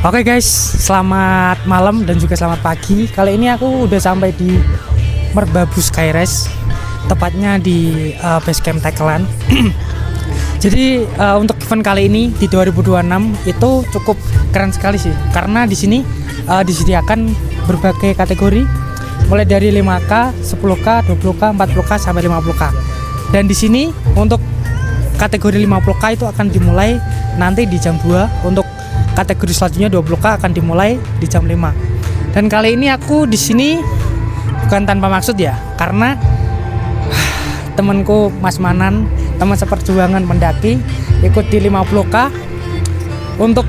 Oke guys, selamat malam dan juga selamat pagi. Kali ini aku udah sampai di Merbabu Sky Race, tepatnya di base camp Tekelan. Jadi untuk event kali ini di 2026 itu cukup keren sekali sih, karena di sini disediakan berbagai kategori, mulai dari 5K, 10K, 20K, 40K sampai 50K. Dan di sini untuk kategori 50K itu akan dimulai nanti di jam 2. Untuk kategori selanjutnya 20K akan dimulai di jam 5. Dan kali ini aku di sini bukan tanpa maksud ya, karena temanku Mas Manan, teman seperjuangan mendaki, ikut di 50K. Untuk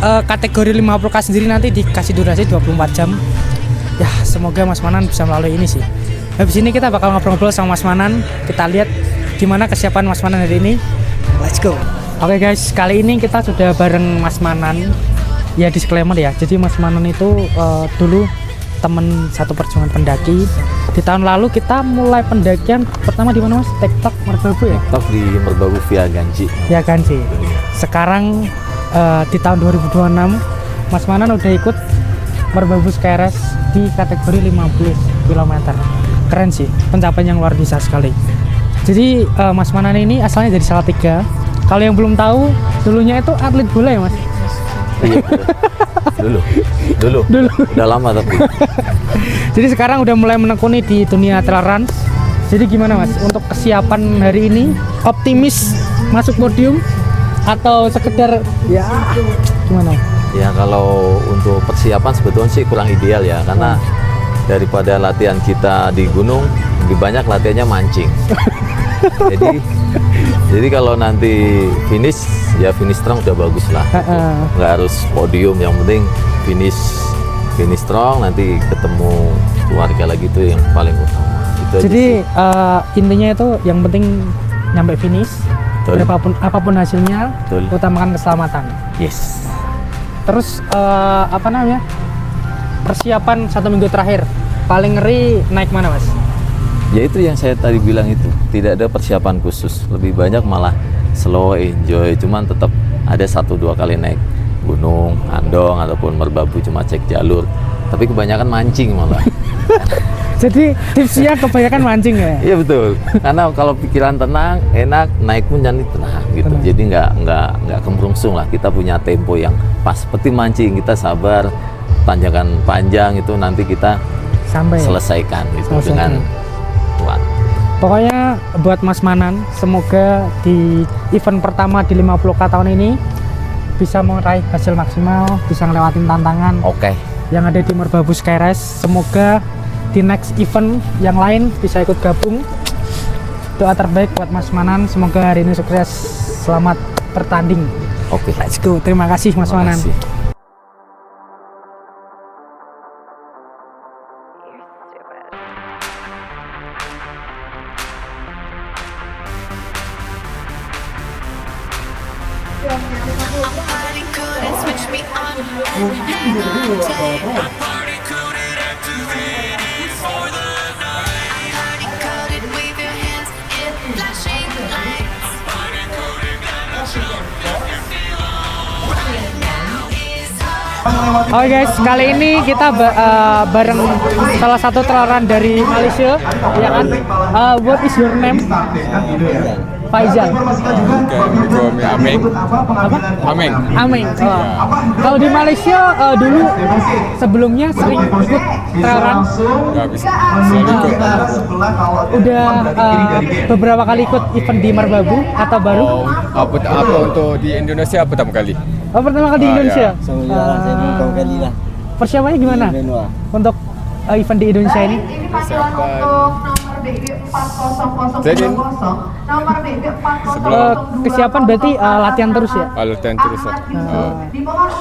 kategori 50K sendiri nanti dikasih durasi 24 jam. Ya, semoga Mas Manan bisa melalui ini sih. Habis ini kita bakal ngobrol-ngobrol sama Mas Manan. Kita lihat gimana kesiapan Mas Manan hari ini. Let's go. Oke guys, kali ini kita sudah bareng Mas Manan. Ya, disclaimer ya. Jadi Mas Manan itu dulu teman satu perjuangan pendaki. Di tahun lalu kita mulai pendakian pertama di mana Mas? TikTok Merbabu ya? TikTok di Merbabu via Ganji. Ya Ganji. Sekarang di tahun 2026 Mas Manan udah ikut Merbabu Sky Race di kategori 50 km. Keren sih, pencapaian yang luar biasa sekali. Jadi Mas Manan ini asalnya dari Salatiga. Kalau yang belum tahu, dulunya itu atlet bola ya Mas? Iya, dulu. Udah lama tapi. Jadi sekarang udah mulai menekuni di dunia trail run. Jadi gimana Mas untuk kesiapan hari ini? Optimis masuk podium atau sekedar ya gimana? Ya kalau untuk persiapan sebetulnya sih kurang ideal ya, karena daripada latihan kita di gunung, lebih banyak latihannya mancing. Jadi kalau nanti finish strong udah bagus lah. Nggak harus podium, yang penting finish strong, nanti ketemu keluarga lagi, itu yang paling utama. Jadi intinya itu yang penting nyampe finish. Apapun hasilnya, utamakan keselamatan. Yes. Terus persiapan 1 minggu terakhir paling ngeri naik mana Mas? Ya itu yang saya tadi bilang, itu tidak ada persiapan khusus, lebih banyak malah slow enjoy, cuman tetap ada 1-2 kali naik gunung, Andong ataupun Merbabu cuma cek jalur, tapi kebanyakan mancing malah. Jadi tipsnya kebanyakan mancing ya? Iya betul, karena kalau pikiran tenang, enak, naik pun jadi tenang gitu. Jadi nggak kemrungsung lah, kita punya tempo yang pas. Seperti mancing, kita sabar, tanjakan panjang itu nanti kita selesaikan gitu dengan kuat. Pokoknya buat Mas Manan, semoga di event pertama di 50K tahun ini bisa meraih hasil maksimal, bisa ngelewatin tantangan yang ada di Merbabu Sky Race. Semoga di next event yang lain bisa ikut gabung. Doa terbaik buat Mas Manan, semoga hari ini sukses. Selamat bertanding. Let's go. Terima kasih Mas Manan. Oke guys, kali ini kita bareng salah satu trail run dari Malaysia, ya kan? What is your name? Faizal. Ameng. Ameng. Kalau di Malaysia dulu sebelumnya sering ikut trail run. Udah beberapa kali ikut event di Merbabu atau baru? Apa untuk di Indonesia pertama kali? Oh, pertama kali di Indonesia. Saya pertama kali lah. Persiapannya gimana untuk event di Indonesia ini? Jadi kesiapan berarti latihan terus ya? Latihan terus.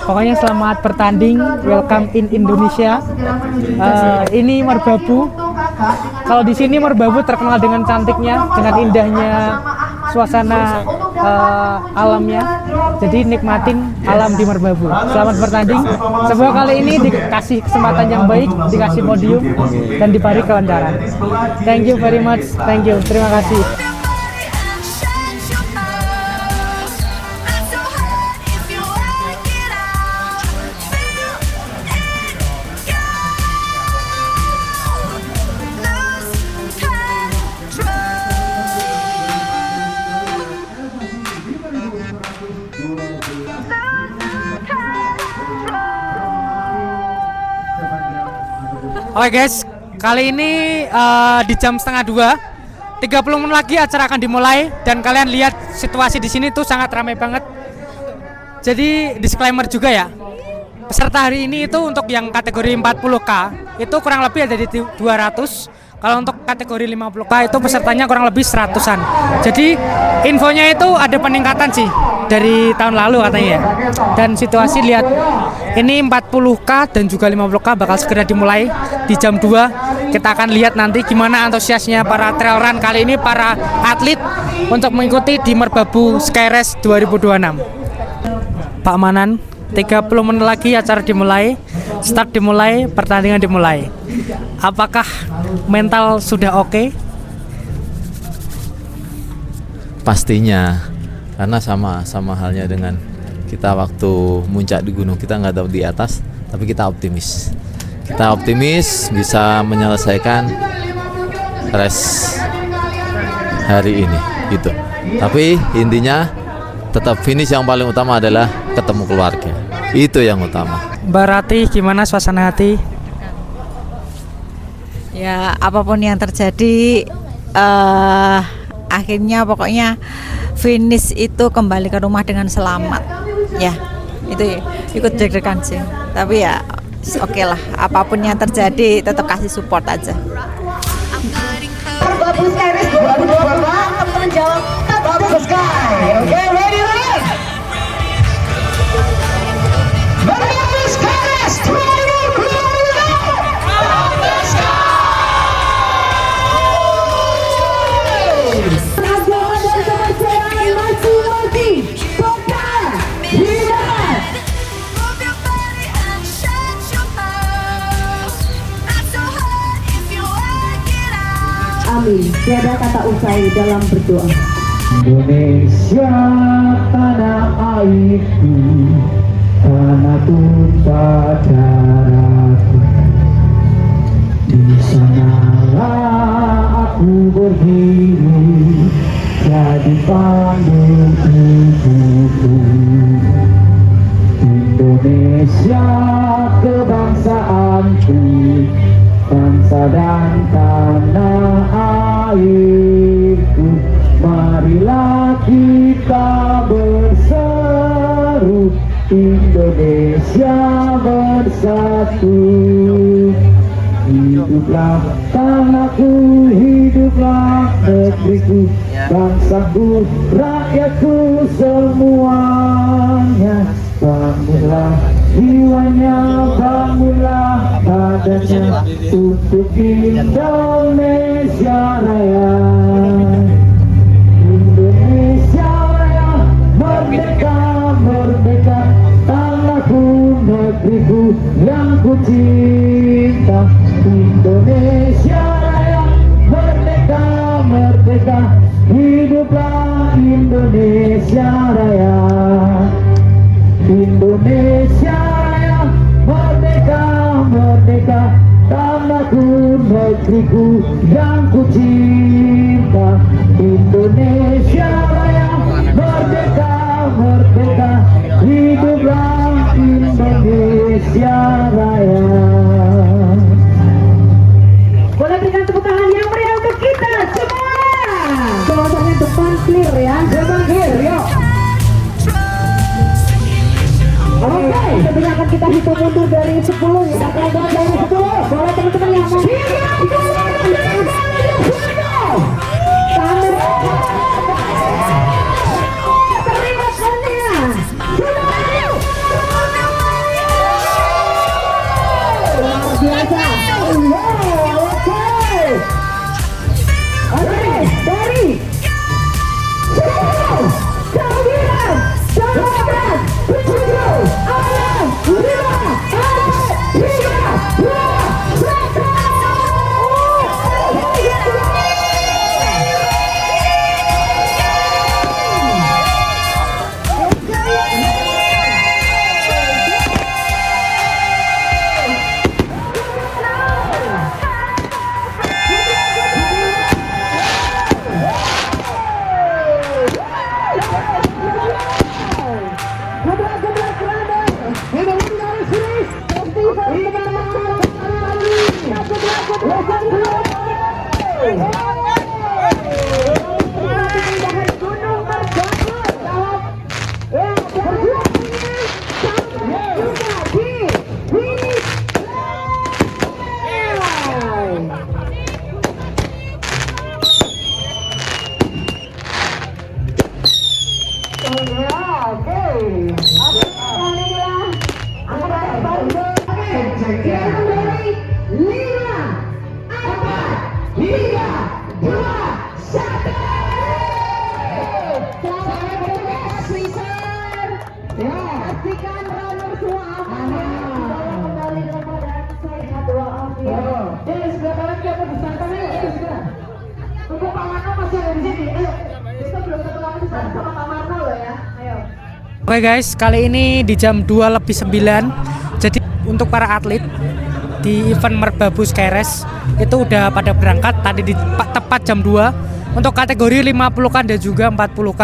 Pokoknya selamat bertanding, welcome in Indonesia. Ini Merbabu. Kalau di sini Merbabu terkenal dengan cantiknya, dengan indahnya suasana alamnya. Jadi nikmatin alam di Merbabu. Selamat bertanding. Semoga kali ini dikasih kesempatan yang baik, dikasih podium dan diberi kelancaran. Thank you very much. Thank you. Terima kasih. Oke guys, kali ini di jam setengah 2, 30 menit lagi acara akan dimulai dan kalian lihat situasi di sini tuh sangat ramai banget. Jadi disclaimer juga ya, peserta hari ini itu untuk yang kategori 40K itu kurang lebih ada di 200. Kalau untuk kategori 50K itu pesertanya kurang lebih 100-an. Jadi infonya itu ada peningkatan sih dari tahun lalu katanya ya. Dan situasi lihat ini 40K dan juga 50K bakal segera dimulai di jam 2. Kita akan lihat nanti gimana antusiasnya para trail run kali ini, para atlet untuk mengikuti di Merbabu Sky Race 2026. Pak Manan, 30 menit lagi acara dimulai, start dimulai, pertandingan dimulai. Apakah mental sudah oke? Pastinya, karena sama halnya dengan kita waktu muncak di gunung, kita nggak tahu di atas, tapi kita optimis. Kita optimis bisa menyelesaikan race hari ini, gitu. Tapi intinya tetap finish, yang paling utama adalah ketemu keluarga. Itu yang utama. Mbak Rati, gimana suasana hati? Ya apapun yang terjadi, akhirnya pokoknya finish itu kembali ke rumah dengan selamat. Ya itu ikut deg-degan sih, tapi ya oke lah, apapun yang terjadi tetap kasih support aja. Merbabu Sky Race 2022, teman-teman jawab Merbabu Sky. Oke, ready, ready. Merbabu Sky Race 2022. Merbabu Sky. Ajaran dan kepercayaan masing-masing. Bukan hilang. Amin. Tiada kata usai dalam berdoa. Indonesia tanah airku, tanah tumpah darahku. Di sanalah aku berdiri, jadi pandu tubuhku. Indonesia kebangsaanku, bangsa dan tanah airku. Marilah kita berseru, Indonesia bersatu. Hiduplah tanahku, hiduplah negeriku, bangsaku, rakyatku semuanya. Bangunlah jiwanya, bangunlah badannya untuk Indonesia Raya. Indonesia Raya, merdeka, merdeka, tanahku, negeriku yang ku cinta. Indonesia Raya, merdeka, merdeka, hiduplah Indonesia Raya. Indonesia Raya, merdeka, merdeka, tanahku, negeriku yang ku cinta. Indonesia Raya, merdeka, merdeka, hiduplah Indonesia Raya. Boleh berikan tepuk tangan yang meriah untuk kita semua. Suasana depan clear ya. Depan clear, yuk. Oke, tentunya akan kita hitung mundur dari 10 ya. Kalau dari 10, boleh teman-teman yang mau. Terima kasih. Luar biasa. Wow, oke. Oke, dari 10, 9, 8, 7, 6, 5, 4, 3, 2, 1. Oke guys, kali ini di jam 2:09. Jadi untuk para atlet di event Merbabu Skyrace itu udah pada berangkat tadi di tepat jam 2 untuk kategori 50K dan juga 40K.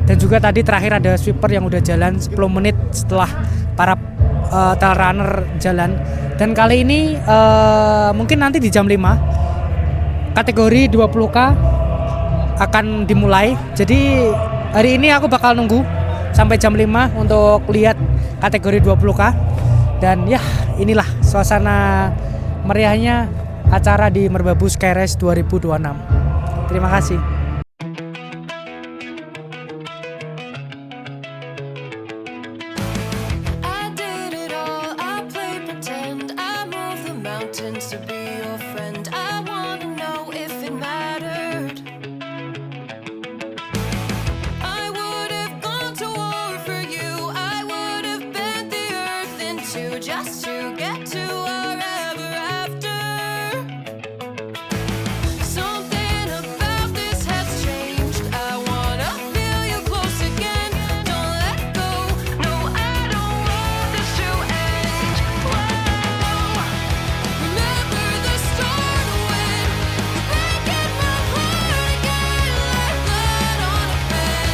Dan juga tadi terakhir ada sweeper yang udah jalan 10 menit setelah para trail runner jalan. Dan kali ini mungkin nanti di jam 5 kategori 20K akan dimulai. Jadi hari ini aku bakal nunggu sampai jam 5 untuk lihat kategori 20K. Dan ya inilah suasana meriahnya acara di Merbabu Skyrace 2026. Terima kasih. Just to get to wherever after. Something about this has changed. I wanna feel you close again. Don't let go. No, I don't want this to end. Whoa. Remember the start when you're breaking my heart again like blood on a pen.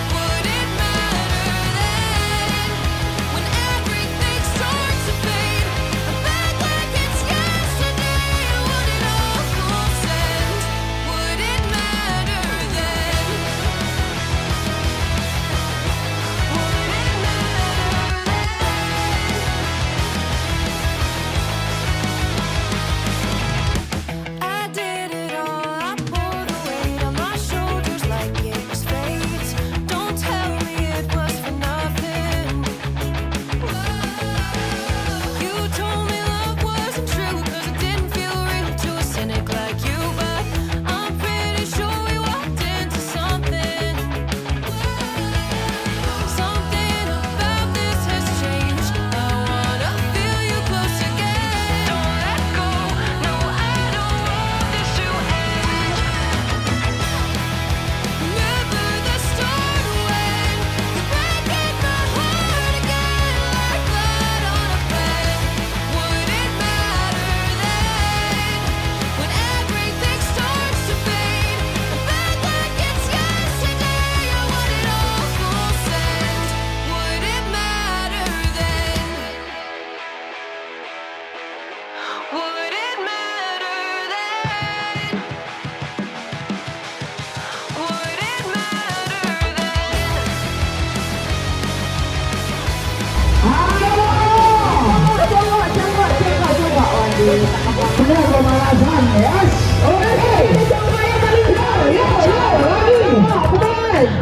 Would it matter then when everything starts to fade? Back like it's yesterday. Would it all close end? Would it matter then? Would it matter then? I did it all. I pulled the weight on my shoulders like it was fate. Don't tell me it was for nothing. You told me love wasn't true 'cause it didn't feel real to a cynic like you, but I'm pretty sure we walked into something. Something about this has changed. I wanna feel you close again. Don't let go. No, I don't want this to end. Remember the start when you're breaking my heart again like blood on a pen. Would it matter then when everything starts to fade? Back like it's yesterday. Would it all close end? Would it matter then? Would it matter then? Would it matter then?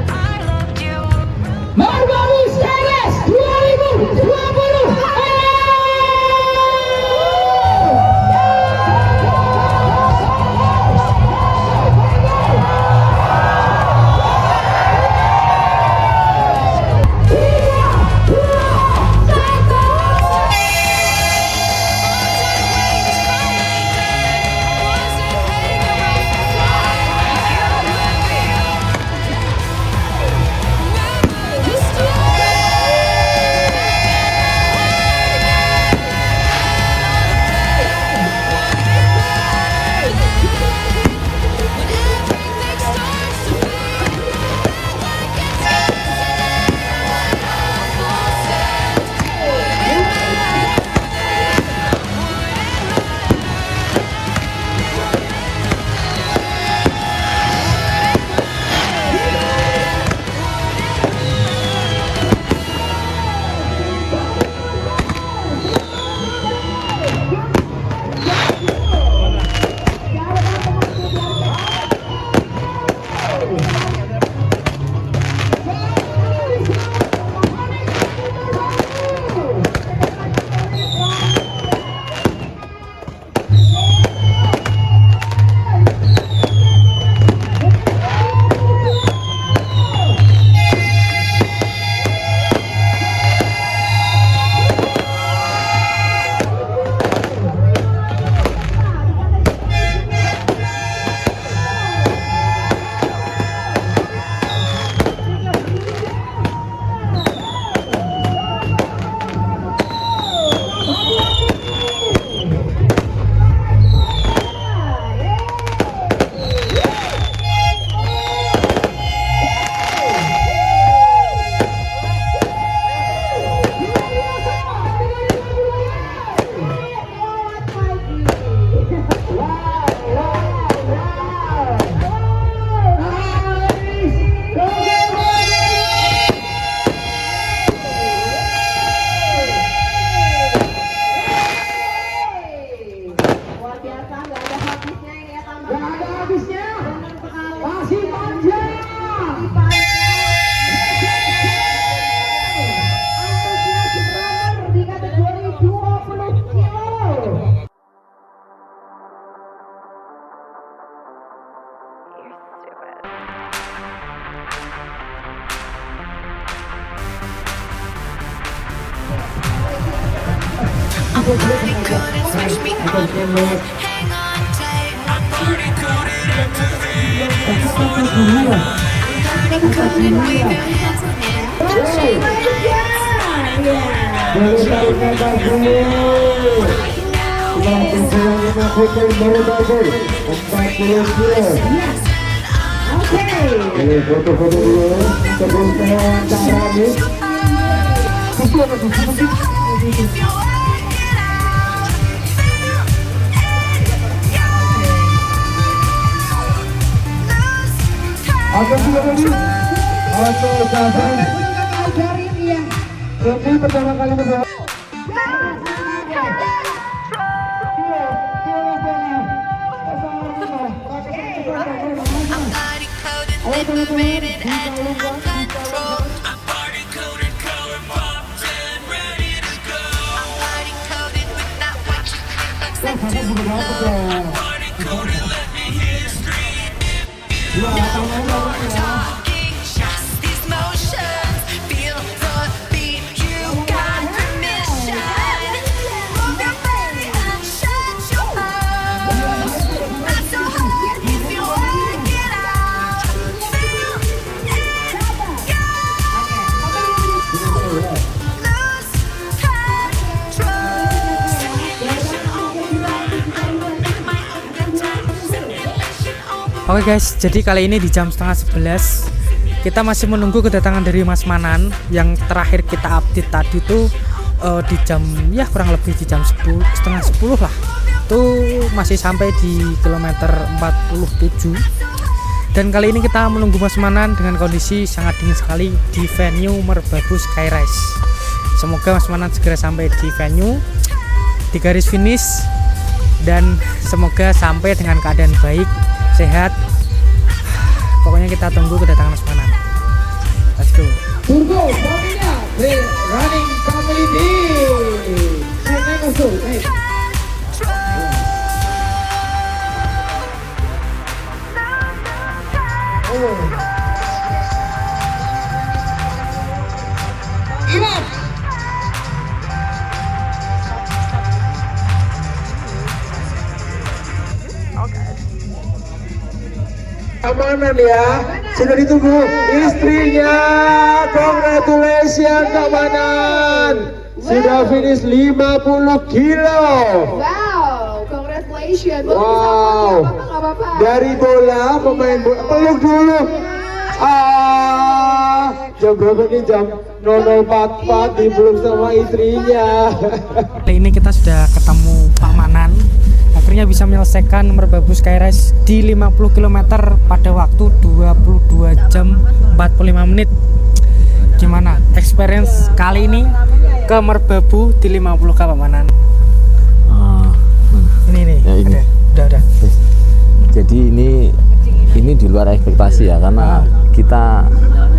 I loved you. Merbabu Skyrace 2020. nggak ada habisnya ini ya tambah. Nggak ada habisnya. Masih panjang. Antusias runner di kategori 20 kilo. Body couldn't switch me on. Hang on tight. I'm body coded activate. I'm body coded. Wave your hands in Ini foto-foto dulu sebelum saya wawancara nih. Akan juga tadi atau gagal ini pertama kali berdoa. I'm body coded, liberated, and uncontrolled. I'm body coded, color popped and ready to go. I'm body coded with that what you think looks like to know. Body coded, let me hear you scream. Talking just these motions. Feel the beat, you got permission. Move your body and shut your mouth. Not so hard if you work it out. Feel it, go. Lose control. Simulation over. I will make my own good time. Simulation over. Oke guys, jadi kali ini di jam setengah 11 kita masih menunggu kedatangan dari Mas Manan. Yang terakhir kita update tadi tuh di jam ya kurang lebih di jam 10, setengah 10 lah. Itu masih sampai di kilometer 47. Dan kali ini kita menunggu Mas Manan dengan kondisi sangat dingin sekali di venue Merbabu Sky Race. Semoga Mas Manan segera sampai di venue, di garis finish, dan semoga sampai dengan keadaan baik, sehat. Pokoknya kita tunggu kedatangan Mas Manan. Let's go. Turbo Familia, the running community. Naik masuk, naik. Imam. Amanan ya, sudah ditunggu istrinya. Congratulations Kak Manan. Sudah finish 50 kilo. Wow, congratulations. Wow. Nggak apa-apa. Dari bola, pemain bola, peluk dulu. Jam berapa nih? Jam 00.44 dipeluk sama istrinya. Kali ini kita sudah ketemu Pak Manan. Akhirnya bisa menyelesaikan Merbabu Sky Race di 50 km pada waktu 22 jam 45 menit. Gimana experience kali ini ke Merbabu di 50 Pak Manan? Ini nih, Ya, ini. Udah. Jadi ini di luar ekspektasi ya, karena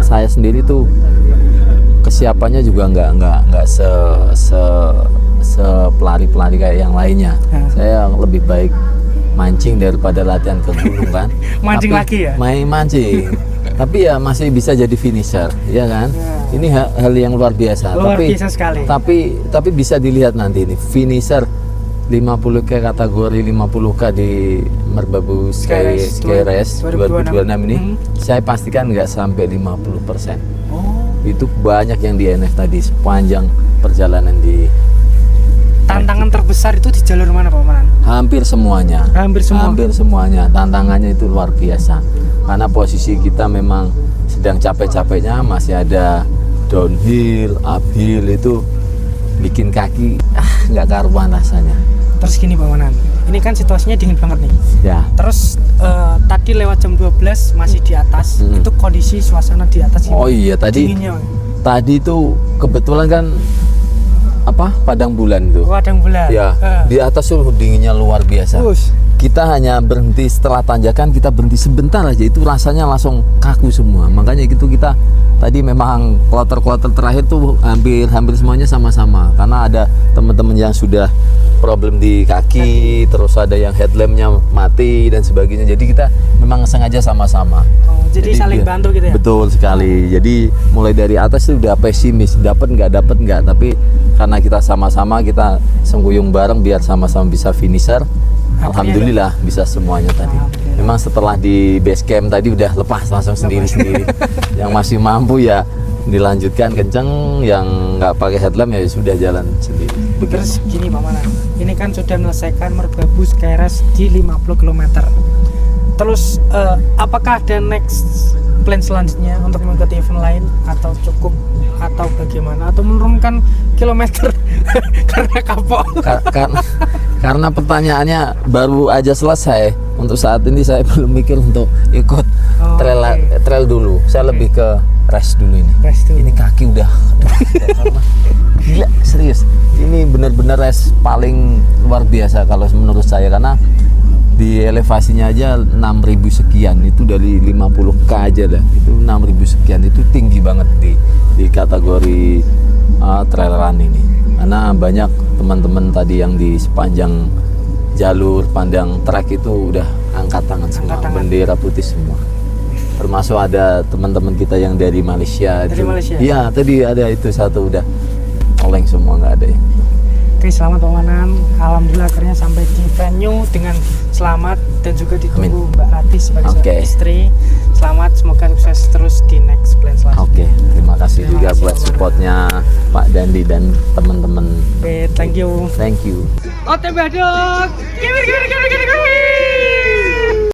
saya sendiri tuh kesiapannya juga nggak pelari-pelari kayak yang lainnya. Saya lebih baik mancing daripada latihan ke gunung kan. Mancing lagi ya? Main mancing. Tapi ya masih bisa jadi finisher, ya kan? Ini hal yang luar biasa. Luar biasa sekali. Tapi bisa dilihat nanti ini finisher 50K kategori 50K di Merbabu Sky Race 2026 ini, saya pastikan nggak sampai 50%. Itu banyak yang DNF tadi sepanjang perjalanan di. Tantangan terbesar itu di jalur mana Pak Manan? Hampir semuanya. Hampir semuanya. Tantangannya itu luar biasa. Karena posisi kita memang sedang capek-capeknya, masih ada downhill, uphill, itu bikin kaki nggak karuan rasanya. Terus gini Pak Manan, ini kan situasinya dingin banget nih. Ya. Terus tadi lewat jam 12 masih di atas. Itu kondisi suasana di atas. Oh iya, dinginnya. tadi itu kebetulan kan padang bulan itu. Padang bulan. Ya, di atas tuh dinginnya luar biasa. Us. Kita hanya berhenti setelah tanjakan, kita berhenti sebentar aja itu rasanya langsung kaku semua. Makanya gitu kita tadi memang kloter-kloter terakhir tuh hampir semuanya sama-sama karena ada teman-teman yang sudah problem di kaki, terus ada yang headlampnya mati dan sebagainya. Jadi kita memang sengaja sama-sama. Oh, jadi saling bantu gitu ya. Betul sekali. Jadi mulai dari atas itu udah pesimis, dapat nggak, tapi karena kita sama-sama kita sengguyung bareng biar sama-sama bisa finisher. Alhamdulillah bisa semuanya tadi. Memang setelah di base camp tadi udah lepas langsung sendiri-sendiri. Yang masih mampu ya dilanjutkan kenceng, yang nggak pakai headlamp ya sudah jalan sendiri. Terus gini Pak Manan, ini kan sudah menyelesaikan Merbabu Skyrace di 50 km. Terus apakah ada next plan selanjutnya untuk mengikuti event lain atau cukup atau bagaimana atau menurunkan kilometer karena kapok? Karena pertanyaannya baru aja selesai. Untuk saat ini saya belum mikir untuk ikut trail dulu. Saya lebih ke rest dulu ini. Ini kaki udah gila, serius. Ini benar-benar rest paling luar biasa kalau menurut saya karena di elevasinya aja 6.000 sekian, itu dari 50k aja dah, itu 6.000 sekian, itu tinggi banget di kategori trail run ini. Karena banyak teman-teman tadi yang di sepanjang jalur pandang trek itu udah angkat tangan semua, bendera putih semua. Termasuk ada teman-teman kita yang dari Malaysia. Iya, tadi ada itu satu udah oleng semua, nggak ada yang. Oke, selamat Pak Manan. Alhamdulillah akhirnya sampai di venue dengan selamat dan juga ditunggu Mbak Rati sebagai seorang istri. Selamat, semoga sukses terus di next plan selanjutnya. Oke, terima kasih juga buat supportnya Pak Dandi dan teman-teman. Oke, thank you. Thank you. OTB Hadok. Gimana?